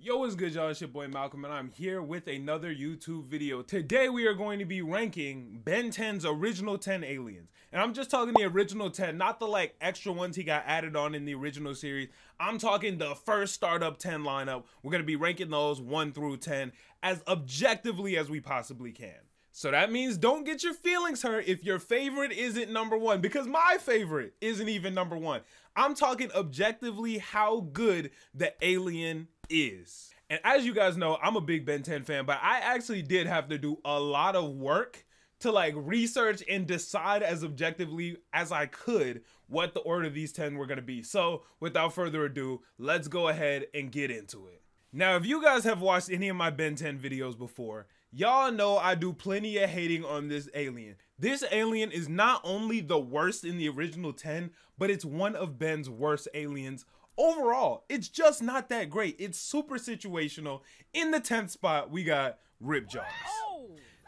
Yo, what's good, y'all? It's your boy Malcolm, and I'm here with another YouTube video. Today, we are going to be ranking Ben 10's original 10 aliens. And I'm just talking the original 10, not the like extra ones he got added on in the original series. I'm talking the first startup 10 lineup. We're going to be ranking those 1 through 10 as objectively as we possibly can. So that means don't get your feelings hurt if your favorite isn't number 1, because my favorite isn't even number 1. I'm talking objectively how good the alien is. And as you guys know, I'm a big Ben 10 fan, but I actually did have to do a lot of work to like research and decide as objectively as I could what the order of these 10 were going to be. So without further ado, let's go ahead and get into it. Now, if you guys have watched any of my Ben 10 videos before, y'all know I do plenty of hating on this alien. This alien is not only the worst in the original 10, but it's one of Ben's worst aliens overall. It's just not that great. It's super situational. In the 10th spot, we got Ripjaws.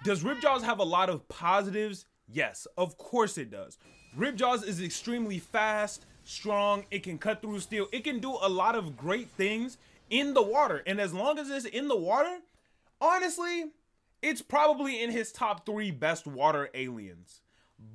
Does Ripjaws have a lot of positives? Yes, of course it does. Ripjaws is extremely fast, strong, it can cut through steel, it can do a lot of great things in the water. And as long as it's in the water, honestly, it's probably in his top 3 best water aliens.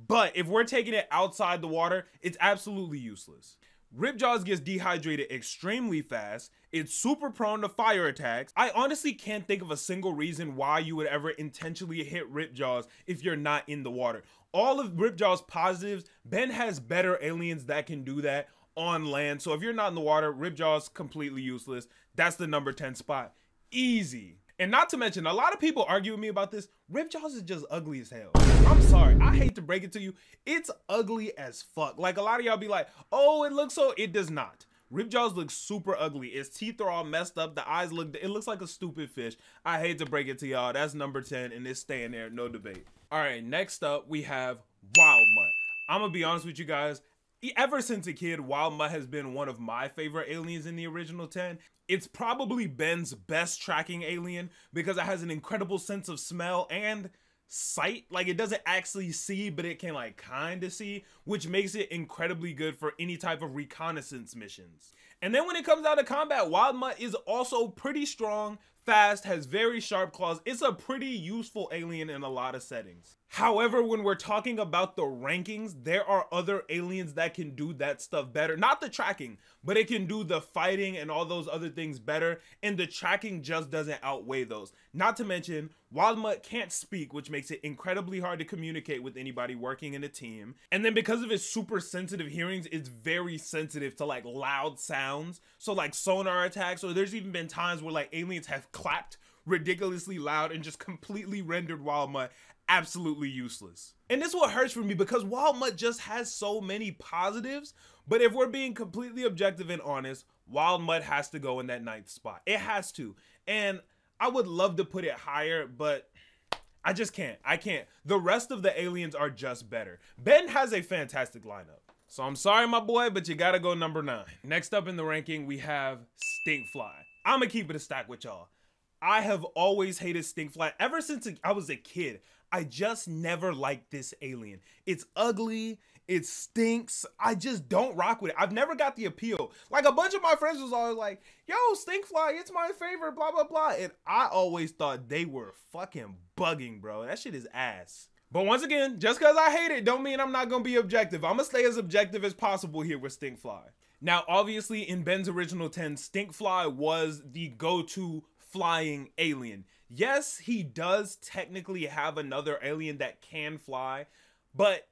But if we're taking it outside the water, it's absolutely useless. Ripjaws gets dehydrated extremely fast. It's super prone to fire attacks. I honestly can't think of a single reason why you would ever intentionally hit Ripjaws if you're not in the water. All of Ripjaws' positives, Ben has better aliens that can do that on land. So if you're not in the water, Ripjaws completely useless. That's the number 10 spot. Easy. And not to mention, a lot of people argue with me about this. Ripjaws is just ugly as hell. I'm sorry, I hate to break it to you. It's ugly as fuck. Like a lot of y'all be like, oh, it looks so, it does not. Ripjaws looks super ugly. Its teeth are all messed up. The eyes look, it looks like a stupid fish. I hate to break it to y'all. That's number 10 and it's staying there, no debate. All right, next up we have Wildmut. I'm gonna be honest with you guys. Ever since a kid, Wildmut has been one of my favorite aliens in the original 10. It's probably Ben's best tracking alien because it has an incredible sense of smell and sight. Like it doesn't actually see, but it can like kind of see, which makes it incredibly good for any type of reconnaissance missions. And then when it comes down to combat, Wildmut is also pretty strong, fast, has very sharp claws. It's a pretty useful alien in a lot of settings. However, when we're talking about the rankings, there are other aliens that can do that stuff better. Not the tracking, but it can do the fighting and all those other things better, and the tracking just doesn't outweigh those. Not to mention, Wildmut can't speak, which makes it incredibly hard to communicate with anybody working in a team. And then because of its super sensitive hearings, it's very sensitive to like loud sounds. So like sonar attacks, or there's even been times where like aliens have clapped ridiculously loud and just completely rendered Wildmut absolutely useless. And this is what hurts for me because Wildmut just has so many positives, but if we're being completely objective and honest, Wildmut has to go in that 9th spot. It has to. And I would love to put it higher, but I just can't. I can't. The rest of the aliens are just better. Ben has a fantastic lineup. So I'm sorry, my boy, but you gotta go number 9. Next up in the ranking, we have Stinkfly. I'm gonna keep it a stack with y'all. I have always hated Stinkfly ever since I was a kid. I just never liked this alien. It's ugly, it stinks, I just don't rock with it. I've never got the appeal. Like a bunch of my friends was always like, yo, Stinkfly, it's my favorite, blah, blah, blah. And I always thought they were fucking bugging, bro. That shit is ass. But once again, just because I hate it don't mean I'm not gonna be objective. I'm gonna stay as objective as possible here with Stinkfly. Now, obviously in Ben's original 10, Stinkfly was the go-to flying alien. Yes, he does technically have another alien that can fly, but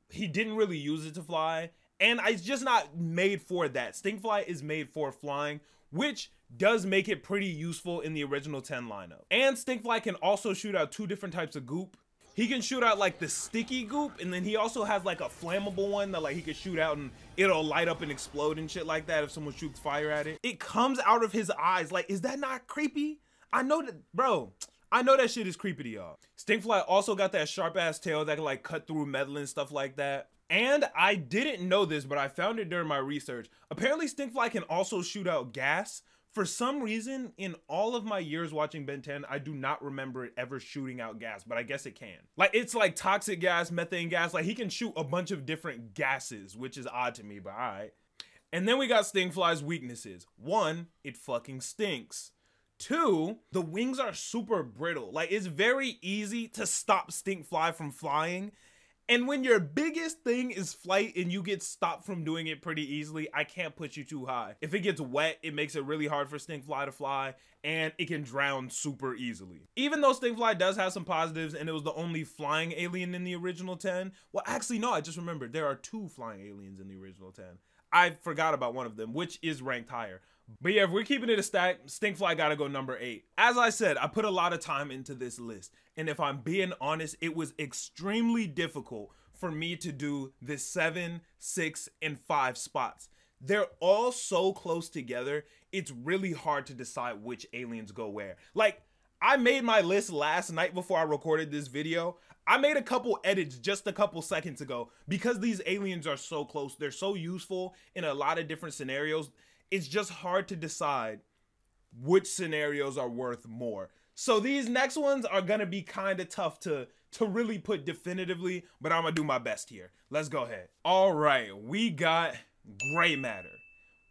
he didn't really use it to fly, and it's just not made for that. Stinkfly is made for flying, which does make it pretty useful in the original 10 lineup. And Stinkfly can also shoot out 2 different types of goop. He can shoot out like the sticky goop, and then he also has like a flammable one that like he can shoot out and it'll light up and explode and shit like that if someone shoots fire at it. It comes out of his eyes. Like, is that not creepy? I know that, bro. I know that shit is creepy to y'all. Stinkfly also got that sharp ass tail that can like cut through metal and stuff like that. And I didn't know this, but I found it during my research. Apparently Stinkfly can also shoot out gas. For some reason, in all of my years watching Ben 10, I do not remember it ever shooting out gas, but I guess it can. Like, it's like toxic gas, methane gas. Like, he can shoot a bunch of different gases, which is odd to me, but all right. And then we got Stinkfly's weaknesses. 1, it fucking stinks. 2, the wings are super brittle. Like, it's very easy to stop Stinkfly from flying. And when your biggest thing is flight and you get stopped from doing it pretty easily, I can't put you too high. If it gets wet, it makes it really hard for Stinkfly to fly, and it can drown super easily. Even though Stinkfly does have some positives and it was the only flying alien in the original 10, well, actually, no, I just remembered there are 2 flying aliens in the original 10. I forgot about one of them, which is ranked higher. But yeah, if we're keeping it a stack, Stinkfly gotta go number 8. As I said, I put a lot of time into this list, and if I'm being honest, it was extremely difficult for me to do the 7, 6, and 5 spots. They're all so close together, it's really hard to decide which aliens go where. Like, I made my list last night before I recorded this video. I made a couple edits just a couple seconds ago because these aliens are so close. They're so useful in a lot of different scenarios. It's just hard to decide which scenarios are worth more. So these next ones are gonna be kind of tough to really put definitively, but I'm gonna do my best here. Let's go ahead. All right, we got gray matter.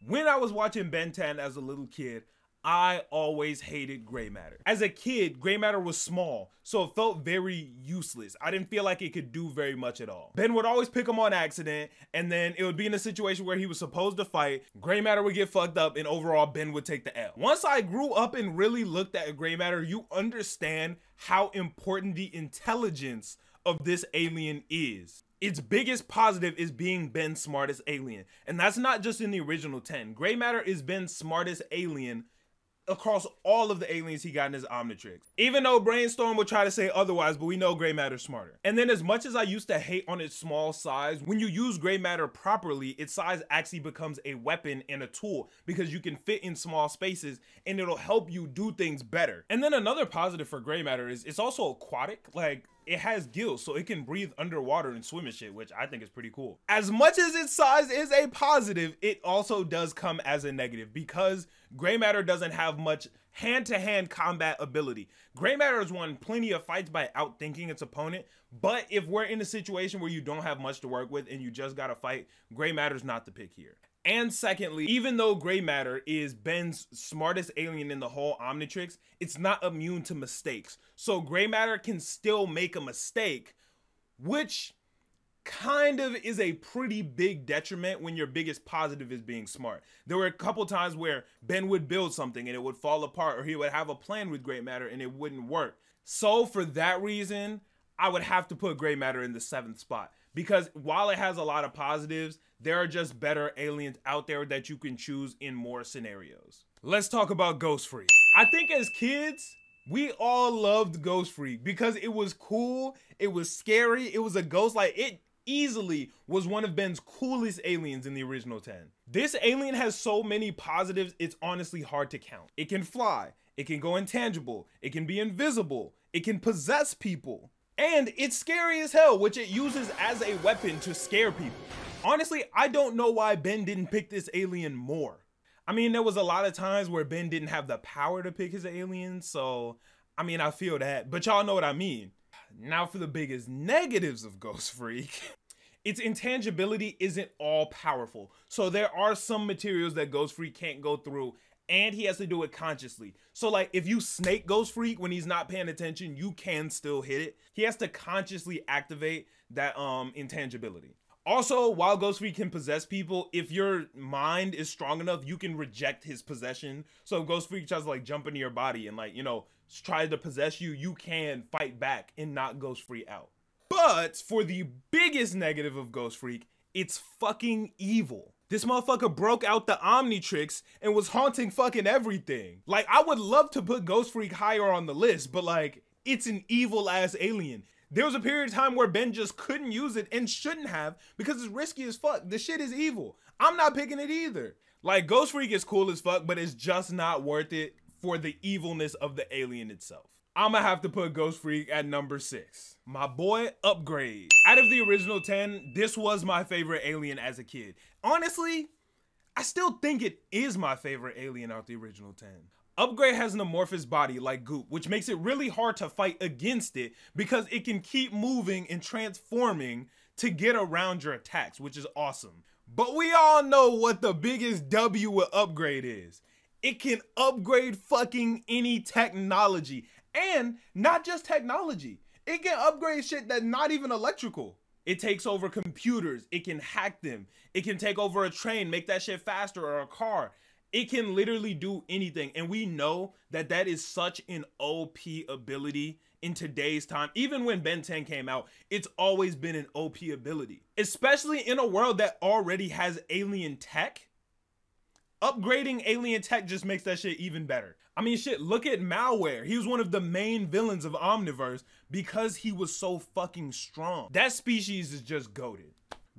When I was watching Ben 10 as a little kid, I always hated gray matter. As a kid, gray matter was small, so it felt very useless. I didn't feel like it could do very much at all. Ben would always pick him on accident, and then it would be in a situation where he was supposed to fight, gray matter would get fucked up, and overall Ben would take the L. Once I grew up and really looked at gray matter, you understand how important the intelligence of this alien is. Its biggest positive is being Ben's smartest alien, and that's not just in the original 10. Gray matter is Ben's smartest alien across all of the aliens he got in his Omnitrix. Even though Brainstorm would try to say otherwise, but we know gray matter's smarter. And then as much as I used to hate on its small size, when you use gray matter properly, its size actually becomes a weapon and a tool because you can fit in small spaces and it'll help you do things better. And then another positive for gray matter is it's also aquatic. Like, it has gills, so it can breathe underwater and swim and shit, which I think is pretty cool. As much as its size is a positive, it also does come as a negative because gray matter doesn't have much hand-to-hand combat ability. Gray matter has won plenty of fights by outthinking its opponent, but if we're in a situation where you don't have much to work with and you just gotta fight, gray matter's not the pick here. And secondly, even though gray matter is Ben's smartest alien in the whole Omnitrix, it's not immune to mistakes. So gray matter can still make a mistake, which kind of is a pretty big detriment when your biggest positive is being smart. There were a couple times where Ben would build something and it would fall apart, or he would have a plan with gray matter and it wouldn't work. So for that reason, I would have to put gray matter in the 7th spot. Because while it has a lot of positives, there are just better aliens out there that you can choose in more scenarios. Let's talk about Ghostfreak. I think as kids, we all loved Ghostfreak because it was cool, it was scary, it was a ghost. Like, it easily was one of Ben's coolest aliens in the original 10. This alien has so many positives, it's honestly hard to count. It can fly, it can go intangible, it can be invisible, it can possess people. And it's scary as hell, which it uses as a weapon to scare people. Honestly, I don't know why Ben didn't pick this alien more. I mean, there was a lot of times where Ben didn't have the power to pick his aliens, so, I mean, I feel that, but y'all know what I mean. Now for the biggest negatives of Ghostfreak. Its intangibility isn't all powerful, so there are some materials that Ghostfreak can't go through, and he has to do it consciously. So like, if you snake Ghostfreak when he's not paying attention, you can still hit it. He has to consciously activate that intangibility. Also, while Ghostfreak can possess people, if your mind is strong enough, you can reject his possession. So if Ghostfreak tries to like jump into your body and like, you know, try to possess you, you can fight back and knock Ghostfreak out. But for the biggest negative of Ghostfreak, it's fucking evil. This motherfucker broke out the Omnitrix and was haunting fucking everything. Like, I would love to put Ghostfreak higher on the list, but like, it's an evil ass alien. There was a period of time where Ben just couldn't use it and shouldn't have because it's risky as fuck. The shit is evil. I'm not picking it either. Like, Ghostfreak is cool as fuck, but it's just not worth it for the evilness of the alien itself. I'ma have to put Ghostfreak at number 6. My boy, Upgrade. Out of the original 10, this was my favorite alien as a kid. Honestly, I still think it is my favorite alien out the original 10. Upgrade has an amorphous body like Goop, which makes it really hard to fight against it because it can keep moving and transforming to get around your attacks, which is awesome. But we all know what the biggest W with Upgrade is. It can upgrade fucking any technology. And not just technology. It can upgrade shit that's not even electrical. It takes over computers. It can hack them. It can take over a train, make that shit faster, or a car. It can literally do anything. And we know that that is such an OP ability in today's time. Even when Ben 10 came out, it's always been an OP ability. Especially in a world that already has alien tech. Upgrading alien tech just makes that shit even better. I mean, shit, look at Malware. He was one of the main villains of Omniverse because he was so fucking strong. That species is just goated.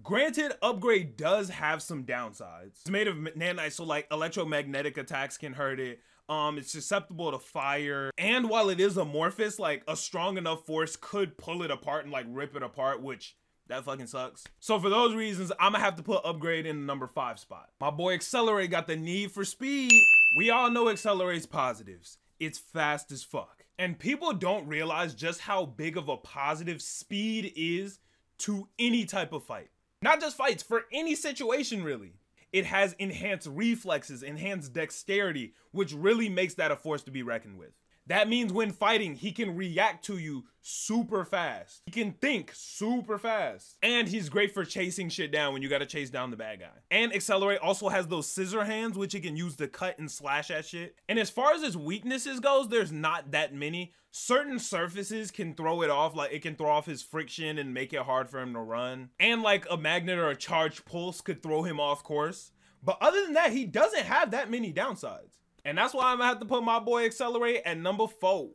Granted, upgrade does have some downsides. It's made of nanites, so like electromagnetic attacks can hurt it. It's susceptible to fire. And while it is amorphous, like a strong enough force could pull it apart and like rip it apart, which that fucking sucks. So for those reasons, I'm gonna have to put upgrade in the number 5 spot. My boy Accelerate got the need for speed. We all know Accelerate's positives. It's fast as fuck. And people don't realize just how big of a positive speed is to any type of fight. Not just fights, for any situation really. It has enhanced reflexes, enhanced dexterity, which really makes that a force to be reckoned with. That means when fighting, he can react to you super fast. He can think super fast. And he's great for chasing shit down when you gotta chase down the bad guy. And Accelerate also has those scissor hands, which he can use to cut and slash at shit. And as far as his weaknesses goes, there's not that many. Certain surfaces can throw it off, like it can throw off his friction and make it hard for him to run. And like a magnet or a charged pulse could throw him off course. But other than that, he doesn't have that many downsides. And that's why I'm gonna have to put my boy Accelerate at number 4.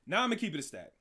Now I'm gonna keep it a stack.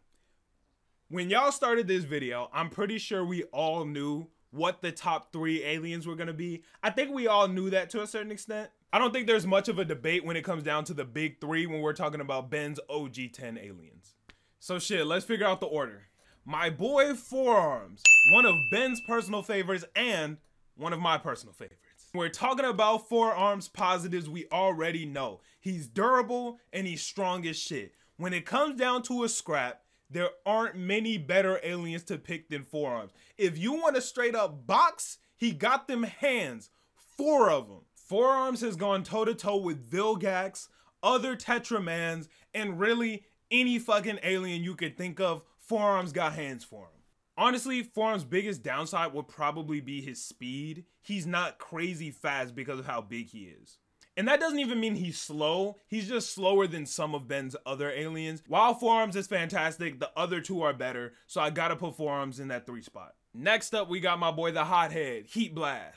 When y'all started this video, I'm pretty sure we all knew what the top 3 aliens were gonna be. I think we all knew that to a certain extent. I don't think there's much of a debate when it comes down to the big 3 when we're talking about Ben's OG 10 aliens. So shit, let's figure out the order. My boy Forearms, one of Ben's personal favorites and one of my personal favorites. We're talking about Forearms positives we already know. He's durable and he's strong as shit. When it comes down to a scrap, there aren't many better aliens to pick than Forearms. If you want a straight up box, he got them hands, 4 of them. Forearms has gone toe to toe with Vilgax, other Tetramans, and really any fucking alien you could think of. Forearms got hands for him. Honestly, Forearms' biggest downside would probably be his speed. He's not crazy fast because of how big he is. And that doesn't even mean he's slow. He's just slower than some of Ben's other aliens. While Forearms is fantastic, the other 2 are better, so I gotta put Forearms in that 3 spot. Next up, we got my boy the hothead, Heatblast.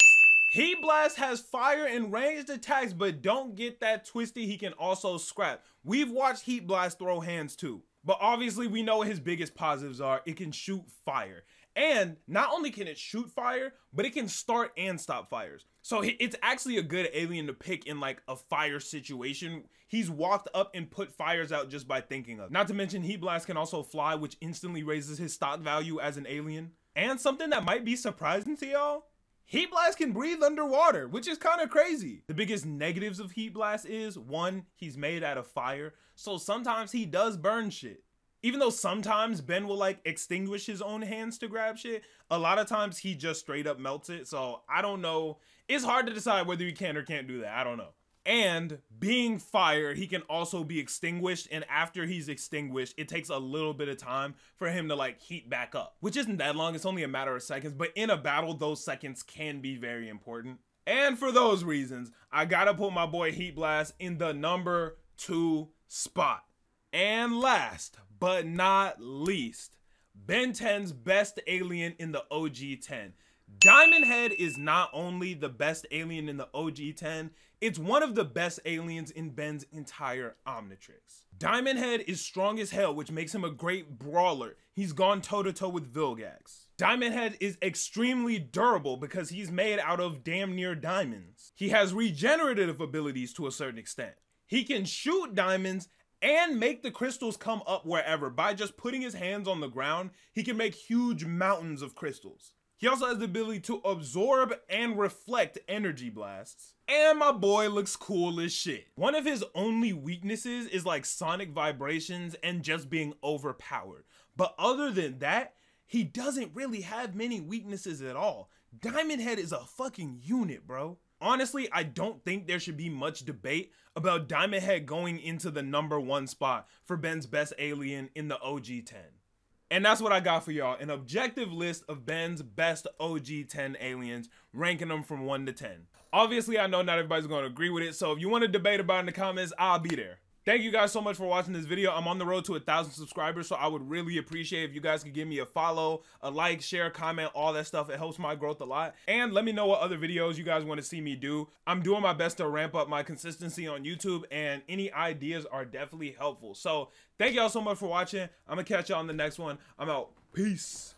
Heatblast has fire and ranged attacks, but don't get that twisted, he can also scrap. We've watched Heatblast throw hands too. But obviously we know what his biggest positives are. It can shoot fire. And not only can it shoot fire, but it can start and stop fires. So it's actually a good alien to pick in like a fire situation. He's walked up and put fires out just by thinking of. Not to mention Heatblast can also fly, which instantly raises his stock value as an alien. And something that might be surprising to y'all, Heatblast can breathe underwater, which is kind of crazy. The biggest negatives of Heatblast is, 1, he's made out of fire, so sometimes he does burn shit. Even though sometimes Ben will like extinguish his own hands to grab shit, a lot of times he just straight up melts it, so I don't know. It's hard to decide whether he can or can't do that, I don't know. And being fire, he can also be extinguished, and after he's extinguished, it takes a little bit of time for him to like heat back up, which isn't that long, it's only a matter of seconds, but in a battle, those seconds can be very important. And for those reasons, I gotta put my boy Heatblast in the number 2 spot. And last but not least, Ben 10's best alien in the OG 10. Diamond Head is not only the best alien in the OG 10, it's one of the best aliens in Ben's entire Omnitrix. Diamond Head is strong as hell, which makes him a great brawler. He's gone toe to toe with Vilgax. Diamond Head is extremely durable because he's made out of damn near diamonds. He has regenerative abilities to a certain extent. He can shoot diamonds and make the crystals come up wherever. By just putting his hands on the ground, he can make huge mountains of crystals. He also has the ability to absorb and reflect energy blasts. And my boy looks cool as shit. One of his only weaknesses is like sonic vibrations and just being overpowered. But other than that, he doesn't really have many weaknesses at all. Diamond Head is a fucking unit, bro. Honestly, I don't think there should be much debate about Diamond Head going into the #1 spot for Ben's best alien in the OG 10. And that's what I got for y'all, an objective list of Ben's best OG 10 aliens, ranking them from 1 to 10. Obviously, I know not everybody's going to agree with it, so if you want to debate about it in the comments, I'll be there. Thank you guys so much for watching this video. I'm on the road to 1,000 subscribers, so I would really appreciate if you guys could give me a follow, a like, share, comment, all that stuff. It helps my growth a lot. And let me know what other videos you guys want to see me do. I'm doing my best to ramp up my consistency on YouTube, and any ideas are definitely helpful. So thank y'all so much for watching. I'm going to catch y'all on the next one. I'm out. Peace.